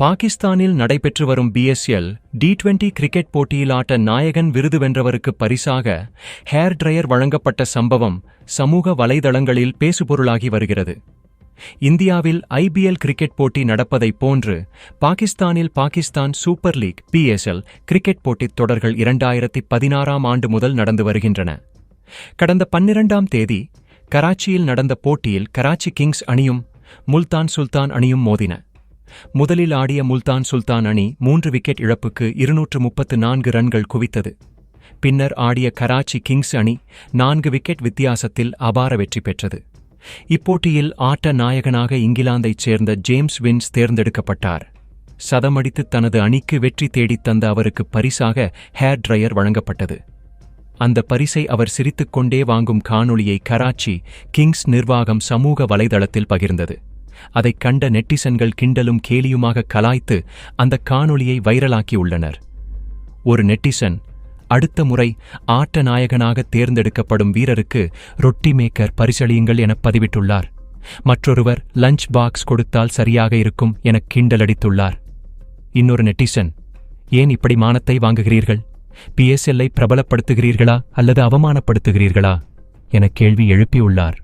பாகிஸ்தானில் நடைபெற்று வரும் BSL T20 கிரிக்கெட் போட்டியில் ஆட்ட நாயகன் விருது வென்றவருக்கு பரிசாக ஹேர் டிரையர் வழங்கப்பட்ட சம்பவம் சமூக வலைதளங்களில் பேசுபொருளாகி வருகிறது. இந்தியாவில் IPL கிரிக்கெட் போட்டி நடப்பதைப் போன்று பாகிஸ்தானில் Pakistan super league PSL cricket போட்டித் தொடர்கள் 2016ஆம் ஆண்டு முதல் நடந்து வருகின்றன. கடந்த 12ஆம் தேதி கராச்சியில் நடந்த போட்டியில் கராச்சி கிங்ஸ் அணியும் முல்தான் சுல்தான் அணியும் மோதின. முதலில் ஆடிய முல்தான் சுல்தான் அணி 3 விக்கெட் இழப்புக்கு 234 ரன்கள் குவித்தது. பின்னர் ஆடிய கராச்சி கிங்ஸ் அணி 4 விக்கெட் வித்தியாசத்தில் அபார வெற்றி பெற்றது. இப்போட்டியில் ஆட்ட நாயகனாக இங்கிலாந்தைச் சேர்ந்த ஜேம்ஸ் வின்ஸ் தேர்ந்தெடுக்கப்பட்டார். சதமடித்து தனது அணிக்கு வெற்றி தேடித் தந்த அவருக்கு பரிசாக ஹேர் டிரையர் வழங்கப்பட்டது. அந்த பரிசை அவர் சிரித்துக்கொண்டே வாங்கும் காணொளியை கராச்சி கிங்ஸ் நிர்வாகம் சமூக வலைதளத்தில் பகிர்ந்தது. அதைக் கண்ட நெட்டிசன்கள் கிண்டலும் கேலியுமாக கலாய்த்து அந்த காணொளியை வைரலாக்கியுள்ளனர். ஒரு நெட்டிசன், அடுத்த முறை ஆட்ட நாயகனாக தேர்ந்தெடுக்கப்படும் வீரருக்கு ரொட்டி மேக்கர் பரிசளியுங்கள் என பதிவிட்டுள்ளார். மற்றொருவர் லஞ்ச் பாக்ஸ் கொடுத்தால் சரியாக இருக்கும் என கிண்டலடித்துள்ளார். இன்னொரு நெட்டிசன், ஏன் இப்படி மானத்தை வாங்குகிறீர்கள்? PSL-ஐ பிரபலப்படுத்துகிறீர்களா அல்லது அவமானப்படுத்துகிறீர்களா என கேள்வி எழுப்பியுள்ளார்.